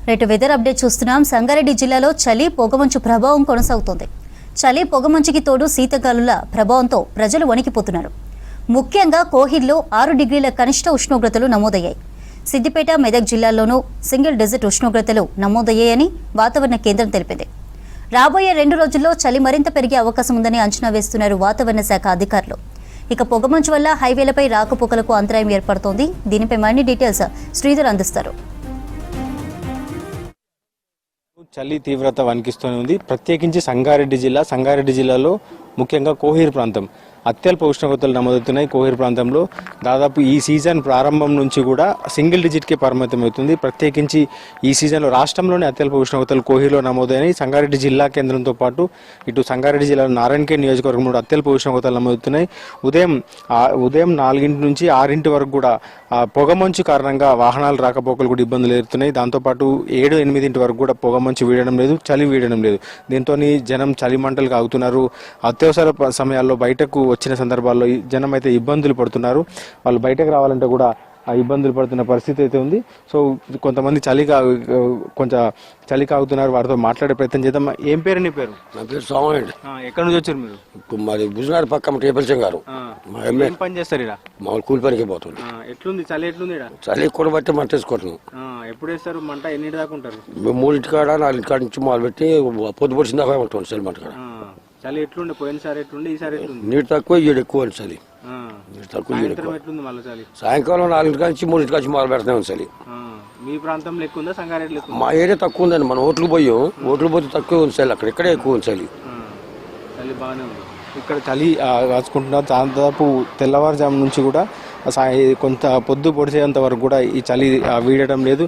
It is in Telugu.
రేటు వెదర్ అప్డేట్ చూస్తున్నాం. సంగారెడ్డి జిల్లాలో చలి పొగమంచు ప్రభావం కొనసాగుతోంది. చలి పొగమంచుకి తోడు శీతగాలుల ప్రభావంతో ప్రజలు వణికిపోతున్నారు. ముఖ్యంగా కోహిర్లో 6 డిగ్రీల కనిష్ట ఉష్ణోగ్రతలు నమోదయ్యాయి. సిద్దిపేట, మెదక్ జిల్లాల్లోనూ సింగిల్ డిజిట్ ఉష్ణోగ్రతలు నమోదయ్యాయని వాతావరణ కేంద్రం తెలిపింది. రాబోయే 2 రోజుల్లో చలి మరింత పెరిగే అవకాశం ఉందని అంచనా వేస్తున్నారు వాతావరణ శాఖ అధికారులు. ఇక పొగమంచు వల్ల హైవేలపై రాకపోకలకు అంతరాయం ఏర్పడుతోంది. దీనిపై మరిన్ని డీటెయిల్స్ శ్రీధర్ అందిస్తారు. చలి తీవ్రత వణికిస్తూనే ఉంది. ప్రత్యేకించి సంగారెడ్డి జిల్లాలో ముఖ్యంగా కోహిర్ ప్రాంతం అత్యల్ప ఉష్ణోగ్రతలు నమోదవుతున్నాయి. కోహిర్ ప్రాంతంలో దాదాపు ఈ సీజన్ ప్రారంభం నుంచి కూడా సింగిల్ డిజిట్కే పరిమితం అవుతుంది. ప్రత్యేకించి ఈ సీజన్లో రాష్ట్రంలోనే అత్యల్ప ఉష్ణోగ్రతలు కోహిర్లో నమోదైనాయి. సంగారెడ్డి జిల్లా కేంద్రంతో పాటు ఇటు సంగారెడ్డి జిల్లా నారాయణఖేడ్ నియోజకవర్గంలో అత్యల్ప ఉష్ణోగ్రతలు నమోదవుతున్నాయి. ఉదయం 4 నుంచి 6 వరకు కూడా పొగమంచు కారణంగా వాహనాలు రాకపోకలు కూడా ఇబ్బందులు ఎదురుతున్నాయి. దాంతోపాటు 7-8 వరకు కూడా పొగమంచు వీడడం లేదు, చలి వీడడం లేదు. దీంతో జనం చలి మంటలు కాగుతున్నారు. అత్యవసర సమయాల్లో బయటకు వచ్చిన సందర్భాల్లో జనం అయితే ఇబ్బందులు పడుతున్నారు. వాళ్ళు బయటకు రావాలంటే కూడా ఇబ్బందులు పడుతున్న పరిస్థితి అయితే ఉంది. సో కొంతమంది కొంచెం చలి కాగుతున్నారు. వారితో మాట్లాడే ప్రయత్నం చేద్దాం. ఏం పేరు నీ పేరు? నా పేరు సోమయ్య. ఎక్కడి నుంచి వచ్చారు మీరు? మరి బుజనాడు పక్క టేపల్చం గారు. ఏం పని చేస్తారు ఇక్కడ? మామూలు కూలి పనికి పోతుంది. ఎట్లుంది చలి? ఎట్లుంది? చలి కూడా బట్టి మంట వేసుకుంటున్నాం. ఎప్పుడు వేస్తారు మంట? ఎన్నింటి దాకా ఉంటారు? 3 కాడ 4 కాడ నుంచి మొదలు పెట్టి పొద్దు పొడిచిన దాకా ఉంటుంది చలి మంట కాడ. చలి ఎట్లుండే? పోయినసారి ఎట్లుండే? ఈసారి ఎట్లుంది? నీరు తక్కువ ఈడు ఎక్కువ అని చలి. నీరు తక్కువ ఈడు ఎక్కువ. ఎట్లుంది మళ్ళీ చలి? సాయంకాలం 4 నుంచి 3 నుంచి మొదలు పెడతాం చలి. మీ ప్రాంతంలో ఎక్కువ ఉందా? సంగారెడ్డిలో ఎక్కువ? మా ఏరియా తక్కువ ఉందండి. మనం ఓట్లు పోతే తక్కువ ఉంది చలి. ఇక్కడే ఎక్కువ ఉంది చలి. చలి బాగానే ఉంది. ఇక్కడ చలి కాచుకుంటున్నారు. దాదాపు తెల్లవారుజాము నుంచి కూడా కొంత పొద్దు పొడిచేంత వరకు కూడా ఈ చలి వీడటం లేదు.